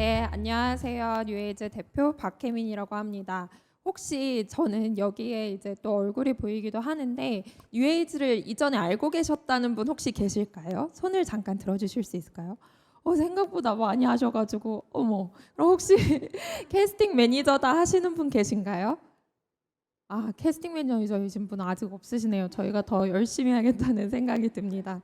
네, 안녕하세요. 뉴에이즈 대표 박혜민이라고 합니다. 혹시 저는 여기에 이제 또 얼굴이 보이기도 하는데 뉴에이즈를 이전에 알고 계셨다는 분 혹시 계실까요? 손을 잠깐 들어주실 수 있을까요? 생각보다 많이 하셔가지고 어머. 그럼 혹시 캐스팅 매니저다 하시는 분 계신가요? 아, 캐스팅 매니저이신 분 아직 없으시네요. 저희가 더 열심히 하겠다는 생각이 듭니다.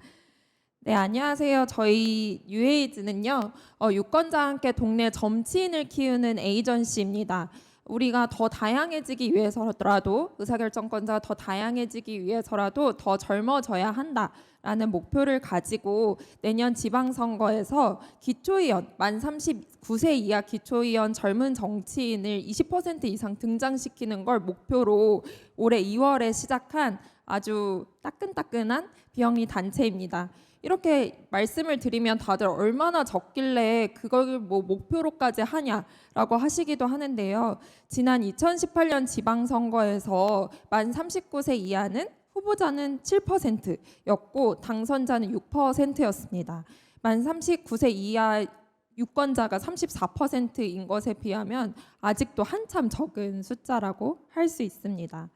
네, 안녕하세요. 저희 뉴에이즈는요, 유권자와 함께 동네 정치인을 키우는 에이전시입니다. 우리가 더 다양해지기 위해서라도, 의사결정권자가 더 다양해지기 위해서라도 더 젊어져야 한다라는 목표를 가지고 내년 지방선거에서 기초의원, 만 39세 이하 기초의원 젊은 정치인을 20% 이상 등장시키는 걸 목표로 올해 2월에 시작한 아주 따끈따끈한 비영리 단체입니다. 이렇게 말씀을 드리면 다들 얼마나 적길래 그걸 뭐 목표로까지 하냐라고 하시기도 하는데요. 지난 2018년 지방선거에서 만 39세 이하는 후보자는 7%였고 당선자는 6%였습니다. 만 39세 이하 유권자가 34%인 것에 비하면 아직도 한참 적은 숫자라고 할 수 있습니다.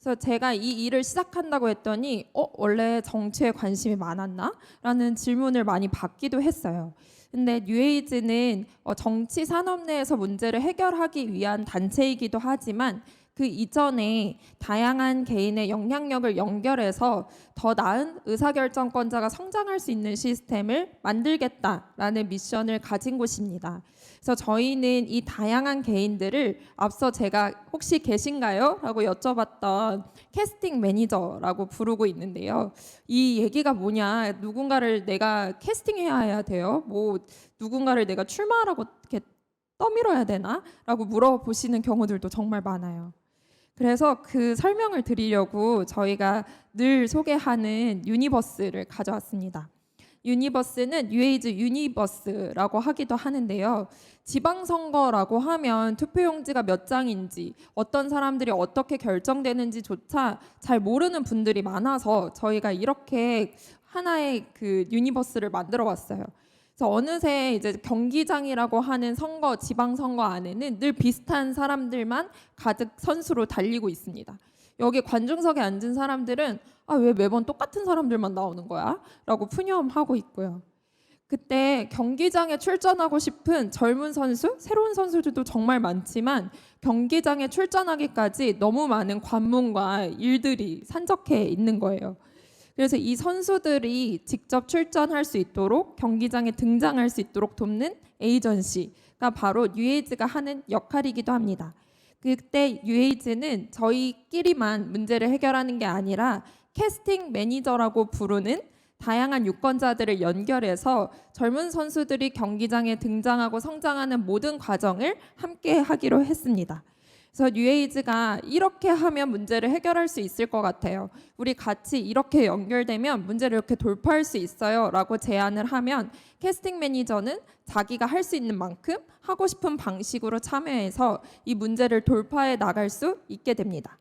그래서 제가 이 일을 시작한다고 했더니 원래 정치에 관심이 많았나? 라는 질문을 많이 받기도 했어요. 근데 뉴에이즈는 정치 산업 내에서 문제를 해결하기 위한 단체이기도 하지만 그 이전에 다양한 개인의 영향력을 연결해서 더 나은 의사결정권자가 성장할 수 있는 시스템을 만들겠다라는 미션을 가진 곳입니다. 그래서 저희는 이 다양한 개인들을 앞서 제가 혹시 계신가요? 라고 여쭤봤던 캐스팅 매니저라고 부르고 있는데요. 이 얘기가 뭐냐? 누군가를 내가 캐스팅해야 돼요? 뭐 누군가를 내가 출마하라고 이렇게 떠밀어야 되나? 라고 물어보시는 경우들도 정말 많아요. 그래서 그 설명을 드리려고 저희가 늘 소개하는 유니버스를 가져왔습니다. 유니버스는 뉴에이즈 유니버스라고 하기도 하는데요. 지방선거라고 하면 투표용지가 몇 장인지 어떤 사람들이 어떻게 결정되는지조차 잘 모르는 분들이 많아서 저희가 이렇게 하나의 그 유니버스를 만들어 왔어요. 그래서 어느새 이제 경기장이라고 하는 선거, 지방선거 안에는 늘 비슷한 사람들만 가득 선수로 달리고 있습니다. 여기 관중석에 앉은 사람들은 왜 매번 똑같은 사람들만 나오는 거야? 라고 푸념하고 있고요. 그때 경기장에 출전하고 싶은 젊은 선수, 새로운 선수들도 정말 많지만 경기장에 출전하기까지 너무 많은 관문과 일들이 산적해 있는 거예요. 그래서 이 선수들이 직접 출전할 수 있도록 경기장에 등장할 수 있도록 돕는 에이전시가 바로 뉴에이즈가 하는 역할이기도 합니다. 그때 뉴에이즈는 저희끼리만 문제를 해결하는 게 아니라 캐스팅 매니저라고 부르는 다양한 유권자들을 연결해서 젊은 선수들이 경기장에 등장하고 성장하는 모든 과정을 함께 하기로 했습니다. 그래서 뉴에이즈가 이렇게 하면 문제를 해결할 수 있을 것 같아요. 우리 같이 이렇게 연결되면 문제를 이렇게 돌파할 수 있어요 라고 제안을 하면 캐스팅 매니저는 자기가 할 수 있는 만큼 하고 싶은 방식으로 참여해서 이 문제를 돌파해 나갈 수 있게 됩니다.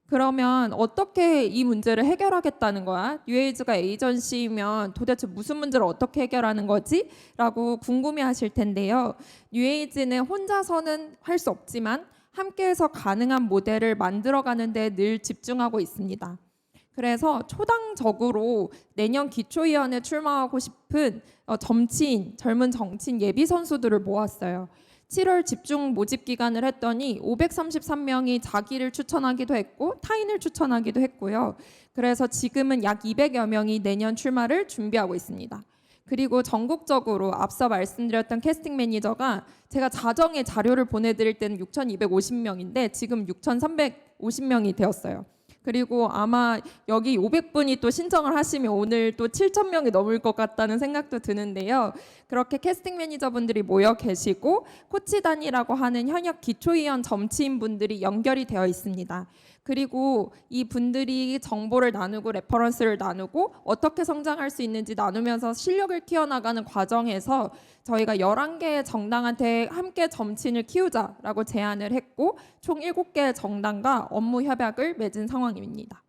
그러면 어떻게 이 문제를 해결하겠다는 거야? 뉴에이즈가 에이전시면 도대체 무슨 문제를 어떻게 해결하는 거지? 라고 궁금해하실 텐데요. 뉴에이즈는 혼자서는 할 수 없지만 함께해서 가능한 모델을 만들어가는 데 늘 집중하고 있습니다. 그래서 초당적으로 내년 기초위원회 출마하고 싶은 젊은 정치인 예비 선수들을 모았어요. 7월 집중 모집 기간을 했더니 533명이 자기를 추천하기도 했고 타인을 추천하기도 했고요. 그래서 지금은 약 200여 명이 내년 출마를 준비하고 있습니다. 그리고 전국적으로 앞서 말씀드렸던 캐스팅 매니저가 제가 자정에 자료를 보내드릴 때는 6,250명인데 지금 6,350명이 되었어요. 그리고 아마 여기 500분이 또 신청을 하시면 오늘 또 7,000명이 넘을 것 같다는 생각도 드는데요. 그렇게 캐스팅 매니저분들이 모여 계시고 코치단이라고 하는 현역 기초위원 정치인분들이 연결이 되어 있습니다. 그리고 이 분들이 정보를 나누고 레퍼런스를 나누고 어떻게 성장할 수 있는지 나누면서 실력을 키워나가는 과정에서 저희가 11개의 정당한테 함께 정치인을 키우자라고 제안을 했고 총 7개의 정당과 업무 협약을 맺은 상황입니다.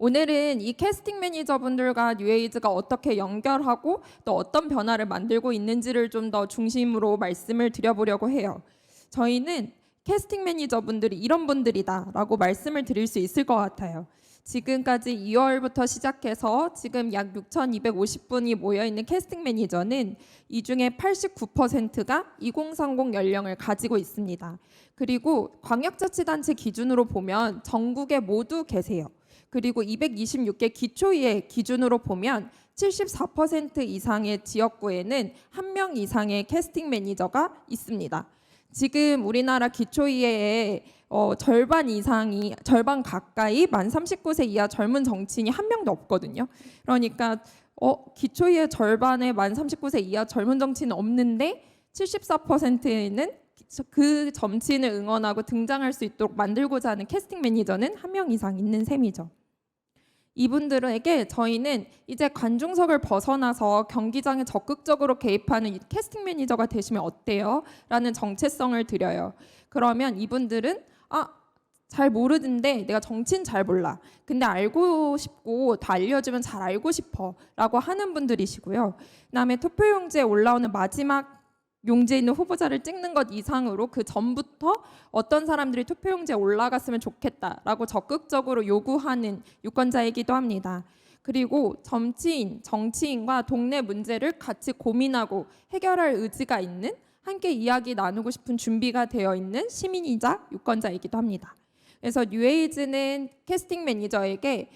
오늘은 이 캐스팅 매니저분들과 뉴에이즈가 어떻게 연결하고 또 어떤 변화를 만들고 있는지를 좀 더 중심으로 말씀을 드려보려고 해요. 저희는 캐스팅 매니저분들이 이런 분들이다라고 말씀을 드릴 수 있을 것 같아요. 지금까지 2월부터 시작해서 지금 약 6,250분이 모여있는 캐스팅 매니저는 이 중에 89%가 2030 연령을 가지고 있습니다. 그리고 광역자치단체 기준으로 보면 전국에 모두 계세요. 그리고 226개 기초의회 기준으로 보면 74% 이상의 지역구에는 한 명 이상의 캐스팅 매니저가 있습니다. 지금 우리나라 기초의회에 절반 가까이 만 39세 이하 젊은 정치인이 한 명도 없거든요. 그러니까 기초의회 절반에 만 39세 이하 젊은 정치인은 없는데 74%는 그 정치인을 응원하고 등장할 수 있도록 만들고자 하는 캐스팅 매니저는 한 명 이상 있는 셈이죠. 이분들에게 저희는 이제 관중석을 벗어나서 경기장에 적극적으로 개입하는 이 캐스팅 매니저가 되시면 어때요? 라는 정체성을 드려요. 그러면 이분들은 잘 모르는데 내가 정치인 잘 몰라. 근데 알고 싶고 더 알려주면 잘 알고 싶어 라고 하는 분들이시고요. 그다음에 투표용지에 올라오는 마지막 용지에 있는 후보자를 찍는 것 이상으로 그 전부터 어떤 사람들이 투표용지에 올라갔으면 좋겠다라고 적극적으로 요구하는 유권자이기도 합니다. 그리고 정치인과 동네 문제를 같이 고민하고 해결할 의지가 있는, 함께 이야기 나누고 싶은 준비가 되어 있는 시민이자 유권자이기도 합니다. 그래서 뉴에이즈는 캐스팅 매니저에게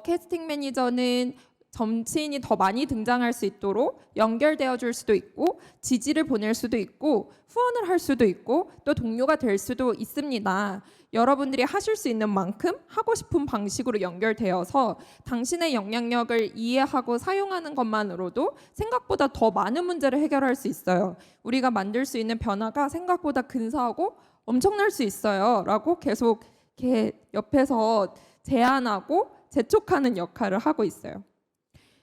캐스팅 매니저는 정치인이 더 많이 등장할 수 있도록 연결되어 줄 수도 있고 지지를 보낼 수도 있고 후원을 할 수도 있고 또 동료가 될 수도 있습니다. 여러분들이 하실 수 있는 만큼 하고 싶은 방식으로 연결되어서 당신의 영향력을 이해하고 사용하는 것만으로도 생각보다 더 많은 문제를 해결할 수 있어요. 우리가 만들 수 있는 변화가 생각보다 근사하고 엄청날 수 있어요 라고 계속 이렇게 옆에서 제안하고 재촉하는 역할을 하고 있어요.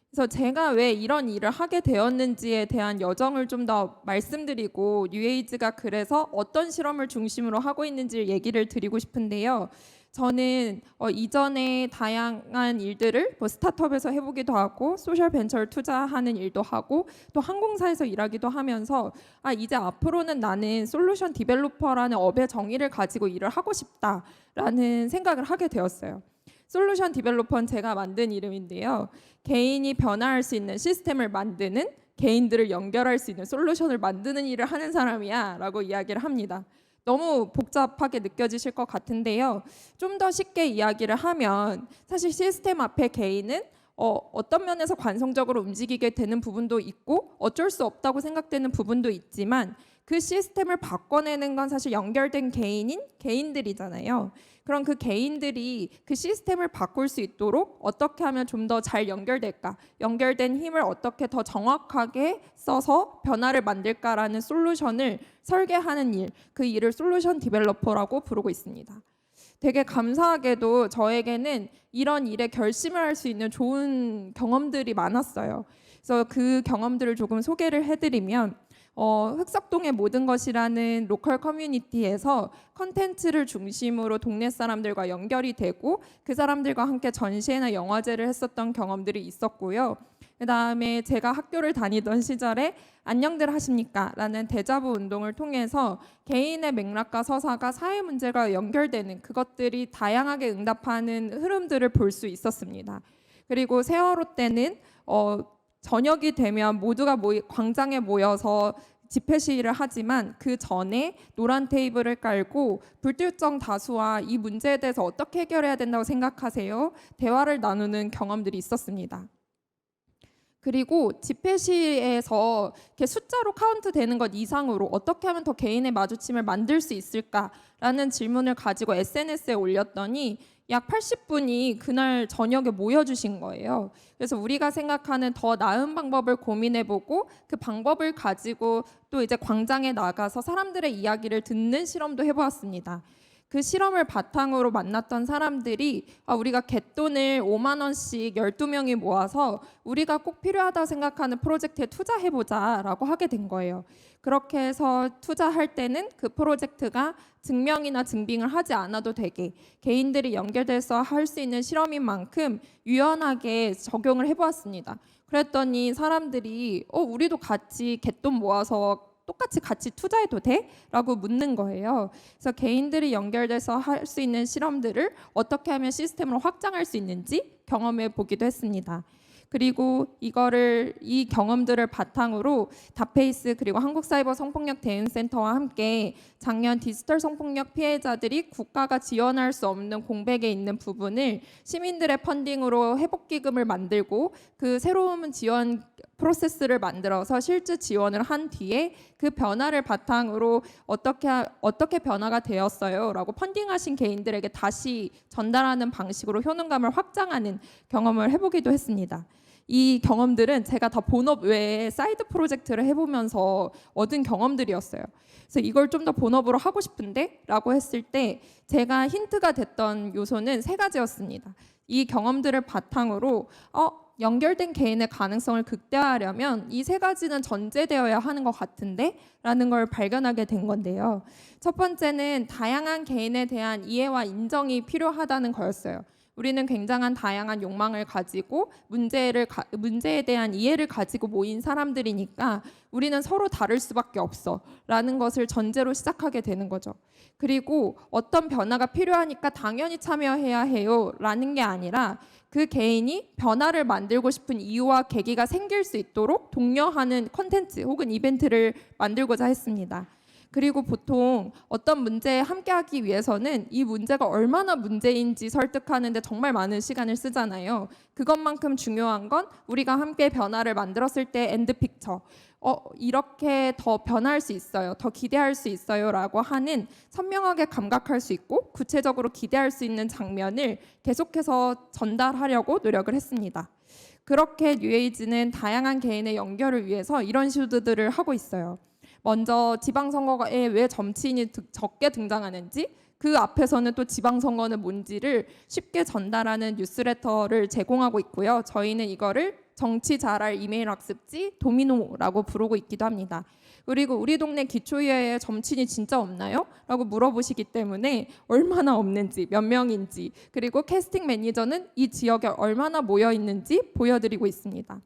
그래서 제가 왜 이런 일을 하게 되었는지에 대한 여정을 좀 더 말씀드리고 뉴에이즈가 그래서 어떤 실험을 중심으로 하고 있는지 얘기를 드리고 싶은데요. 저는 이전에 다양한 일들을 스타트업에서 해보기도 하고 소셜 벤처를 투자하는 일도 하고 또 항공사에서 일하기도 하면서 이제 앞으로는 나는 솔루션 디벨로퍼라는 업의 정의를 가지고 일을 하고 싶다라는 생각을 하게 되었어요. 솔루션 디벨로퍼는 제가 만든 이름인데요. 개인이 변화할 수 있는 시스템을 만드는, 개인들을 연결할 수 있는 솔루션을 만드는 일을 하는 사람이야 라고 이야기를 합니다. 너무 복잡하게 느껴지실 것 같은데요. 좀 더 쉽게 이야기를 하면 사실 시스템 앞에 개인은 어떤 면에서 관성적으로 움직이게 되는 부분도 있고 어쩔 수 없다고 생각되는 부분도 있지만 그 시스템을 바꿔내는 건 사실 연결된 개인인 개인들이잖아요. 그럼 그 개인들이 그 시스템을 바꿀 수 있도록 어떻게 하면 좀 더 잘 연결될까? 연결된 힘을 어떻게 더 정확하게 써서 변화를 만들까라는 솔루션을 설계하는 일, 그 일을 솔루션 디벨로퍼라고 부르고 있습니다. 되게 감사하게도 저에게는 이런 일에 결심을 할 수 있는 좋은 경험들이 많았어요. 그래서 그 경험들을 조금 소개를 해드리면 흑석동의 모든 것이라는 로컬 커뮤니티에서 컨텐츠를 중심으로 동네 사람들과 연결이 되고 그 사람들과 함께 전시회나 영화제를 했었던 경험들이 있었고요. 그다음에 제가 학교를 다니던 시절에 안녕들 하십니까? 라는 데자부 운동을 통해서 개인의 맥락과 서사가 사회 문제가 연결되는 그것들이 다양하게 응답하는 흐름들을 볼 수 있었습니다. 그리고 세월호 때는 저녁이 되면 모두가 광장에 모여서 집회 시위를 하지만 그 전에 노란 테이블을 깔고 불특정 다수와 이 문제에 대해서 어떻게 해결해야 된다고 생각하세요? 대화를 나누는 경험들이 있었습니다. 그리고 집회 시에서 이렇게 숫자로 카운트 되는 것 이상으로 어떻게 하면 더 개인의 마주침을 만들 수 있을까라는 질문을 가지고 SNS에 올렸더니 약 80분이 그날 저녁에 모여주신 거예요. 그래서 우리가 생각하는 더 나은 방법을 고민해보고 그 방법을 가지고 또 이제 광장에 나가서 사람들의 이야기를 듣는 실험도 해보았습니다. 그 실험을 바탕으로 만났던 사람들이 우리가 갯돈을 5만 원씩 12명이 모아서 우리가 꼭 필요하다고 생각하는 프로젝트에 투자해보자라고 하게 된 거예요. 그렇게 해서 투자할 때는 그 프로젝트가 증명이나 증빙을 하지 않아도 되게 개인들이 연결돼서 할 수 있는 실험인 만큼 유연하게 적용을 해보았습니다. 그랬더니 사람들이 우리도 같이 갯돈 모아서 똑같이 같이 투자해도 돼? 라고 묻는 거예요. 그래서 개인들이 연결돼서 할 수 있는 실험들을 어떻게 하면 시스템으로 확장할 수 있는지 경험해 보기도 했습니다. 그리고 이 경험들을 바탕으로 다페이스 그리고 한국사이버 성폭력 대응센터와 함께 작년 디지털 성폭력 피해자들이 국가가 지원할 수 없는 공백에 있는 부분을 시민들의 펀딩으로 회복기금을 만들고 그 새로운 지원 프로세스를 만들어서 실제 지원을 한 뒤에 그 변화를 바탕으로 어떻게 변화가 되었어요 라고 펀딩하신 개인들에게 다시 전달하는 방식으로 효능감을 확장하는 경험을 해보기도 했습니다. 이 경험들은 제가 다 본업 외에 사이드 프로젝트를 해보면서 얻은 경험들이었어요. 그래서 이걸 좀 더 본업으로 하고 싶은데 라고 했을 때 제가 힌트가 됐던 요소는 3가지였습니다. 이 경험들을 바탕으로 연결된 개인의 가능성을 극대화하려면 이 3가지는 전제되어야 하는 것 같은데 라는 걸 발견하게 된 건데요. 첫 번째는 다양한 개인에 대한 이해와 인정이 필요하다는 거였어요. 우리는 굉장한 다양한 욕망을 가지고 문제에 대한 이해를 가지고 모인 사람들이니까 우리는 서로 다를 수밖에 없어 라는 것을 전제로 시작하게 되는 거죠. 그리고 어떤 변화가 필요하니까 당연히 참여해야 해요 라는 게 아니라 그 개인이 변화를 만들고 싶은 이유와 계기가 생길 수 있도록 독려하는 콘텐츠 혹은 이벤트를 만들고자 했습니다. 그리고 보통 어떤 문제에 함께하기 위해서는 이 문제가 얼마나 문제인지 설득하는데 정말 많은 시간을 쓰잖아요. 그것만큼 중요한 건 우리가 함께 변화를 만들었을 때 엔드 픽처. 이렇게 더 변할 수 있어요. 더 기대할 수 있어요. 라고 하는 선명하게 감각할 수 있고 구체적으로 기대할 수 있는 장면을 계속해서 전달하려고 노력을 했습니다. 그렇게 뉴에이지는 다양한 개인의 연결을 위해서 이런 시도들을 하고 있어요. 먼저 지방선거에 왜 정치인이 적게 등장하는지 그 앞에서는 또 지방선거는 뭔지를 쉽게 전달하는 뉴스레터를 제공하고 있고요. 저희는 이거를 정치 잘할 이메일 학습지 도미노라고 부르고 있기도 합니다. 그리고 우리 동네 기초의회에 정치인이 진짜 없나요? 라고 물어보시기 때문에 얼마나 없는지 몇 명인지 그리고 캐스팅 매니저는 이 지역에 얼마나 모여 있는지 보여드리고 있습니다.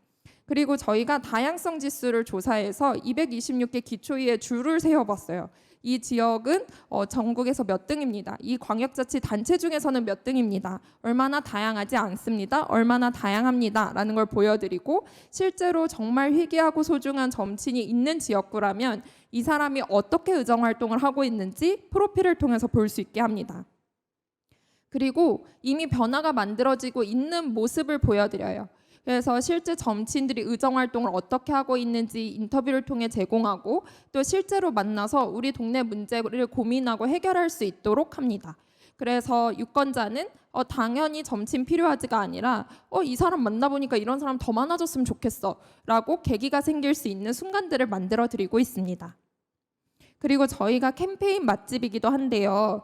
그리고 저희가 다양성 지수를 조사해서 226개 기초의회 줄을 세어봤어요. 이 지역은 전국에서 몇 등입니다. 이 광역자치단체 중에서는 몇 등입니다. 얼마나 다양하지 않습니다. 얼마나 다양합니다. 라는 걸 보여드리고 실제로 정말 희귀하고 소중한 정치인이 있는 지역구라면 이 사람이 어떻게 의정활동을 하고 있는지 프로필을 통해서 볼 수 있게 합니다. 그리고 이미 변화가 만들어지고 있는 모습을 보여드려요. 그래서 실제 정치인들이 의정활동을 어떻게 하고 있는지 인터뷰를 통해 제공하고 또 실제로 만나서 우리 동네 문제를 고민하고 해결할 수 있도록 합니다. 그래서 유권자는 당연히 정치인 필요하지가 아니라 이 사람 만나보니까 이런 사람 더 많아졌으면 좋겠어 라고 계기가 생길 수 있는 순간들을 만들어 드리고 있습니다. 그리고 저희가 캠페인 맛집이기도 한데요.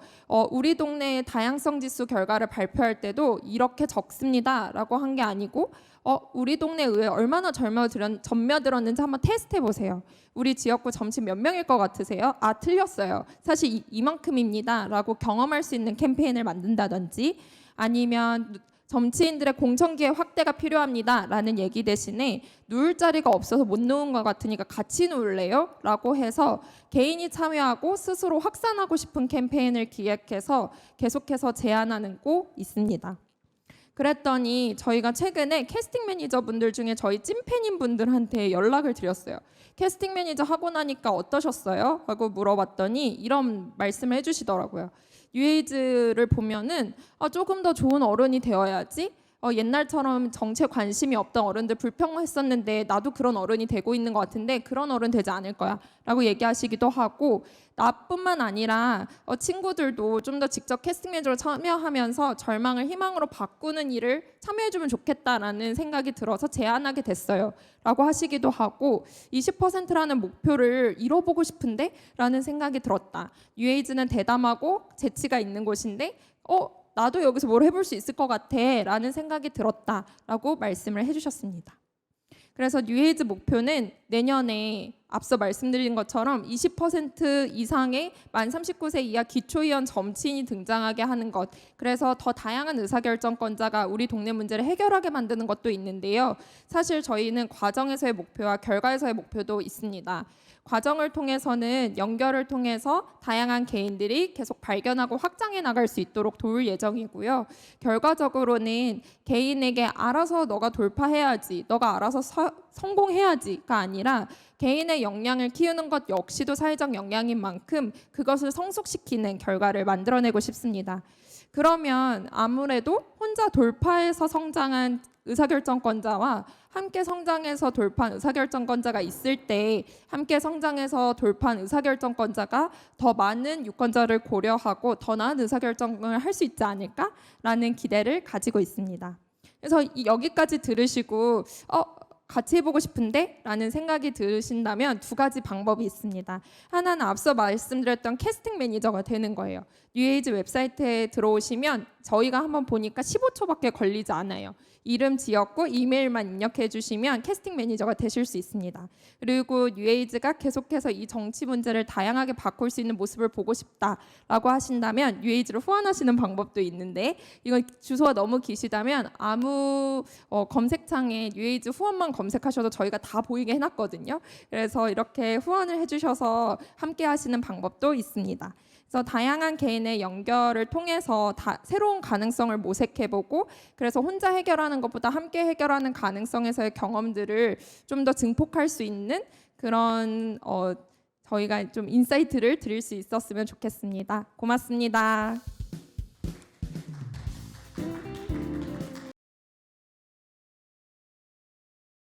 우리 동네의 다양성 지수 결과를 발표할 때도 이렇게 적습니다 라고 한 게 아니고 우리 동네 의회 얼마나 전며들었는지 한번 테스트해 보세요. 우리 지역구 정치인 몇 명일 것 같으세요? 틀렸어요. 사실 이만큼입니다 라고 경험할 수 있는 캠페인을 만든다든지 아니면 정치인들의 공천기회 확대가 필요합니다 라는 얘기 대신에 누울 자리가 없어서 못 누운 것 같으니까 같이 누울래요? 라고 해서 개인이 참여하고 스스로 확산하고 싶은 캠페인을 기획해서 계속해서 제안하고 있습니다. 그랬더니 저희가 최근에 캐스팅 매니저분들 중에 저희 찐팬인 분들한테 연락을 드렸어요. 캐스팅 매니저 하고 나니까 어떠셨어요? 하고 물어봤더니 이런 말씀을 해주시더라고요. 뉴에이즈를 보면은 조금 더 좋은 어른이 되어야지 옛날처럼 정치에 관심이 없던 어른들 불평했었는데 나도 그런 어른이 되고 있는 것 같은데 그런 어른 되지 않을 거야 라고 얘기하시기도 하고, 나뿐만 아니라 친구들도 좀 더 직접 캐스팅 매니저로 참여하면서 절망을 희망으로 바꾸는 일을 참여해주면 좋겠다라는 생각이 들어서 제안하게 됐어요 라고 하시기도 하고, 20%라는 목표를 이뤄보고 싶은데 라는 생각이 들었다. 뉴에이즈는 대담하고 재치가 있는 곳인데 나도 여기서 뭘 해볼 수 있을 것 같아 라는 생각이 들었다라고 말씀을 해주셨습니다. 그래서 뉴에이즈 목표는 내년에 앞서 말씀드린 것처럼 20% 이상의 만 39세 이하 기초의원 정치인이 등장하게 하는 것, 그래서 더 다양한 의사결정권자가 우리 동네 문제를 해결하게 만드는 것도 있는데요. 사실 저희는 과정에서의 목표와 결과에서의 목표도 있습니다. 과정을 통해서는 연결을 통해서 다양한 개인들이 계속 발견하고 확장해 나갈 수 있도록 도울 예정이고요. 결과적으로는 개인에게 알아서 너가 돌파해야지, 너가 알아서 성공해야지가 아니라 개인의 역량을 키우는 것 역시도 사회적 역량인 만큼 그것을 성숙시키는 결과를 만들어내고 싶습니다. 그러면 아무래도 혼자 돌파해서 성장한 의사결정권자와 함께 성장해서 돌파한 의사결정권자가 있을 때 함께 성장해서 돌파한 의사결정권자가 더 많은 유권자를 고려하고 더 나은 의사결정을 할 수 있지 않을까라는 기대를 가지고 있습니다. 그래서 여기까지 들으시고 같이 해보고 싶은데 라는 생각이 드신다면 두 가지 방법이 있습니다. 하나는 앞서 말씀드렸던 캐스팅 매니저가 되는 거예요. 뉴에이즈 웹사이트에 들어오시면 저희가 한번 보니까 15초밖에 걸리지 않아요. 이름, 지역구, 이메일만 입력해 주시면 캐스팅 매니저가 되실 수 있습니다. 그리고 뉴에이즈가 계속해서 이 정치 문제를 다양하게 바꿀 수 있는 모습을 보고 싶다라고 하신다면 뉴에이즈를 후원하시는 방법도 있는데, 이건 주소가 너무 기시다면 아무 검색창에 뉴에이즈 후원만 검색하셔도 저희가 다 보이게 해놨거든요. 그래서 이렇게 후원을 해주셔서 함께 하시는 방법도 있습니다. 그래서 다양한 개인의 연결을 통해서 새로운 가능성을 모색해보고, 그래서 혼자 해결하는 것보다 함께 해결하는 가능성에서의 경험들을 좀 더 증폭할 수 있는 그런 저희가 좀 인사이트를 드릴 수 있었으면 좋겠습니다. 고맙습니다.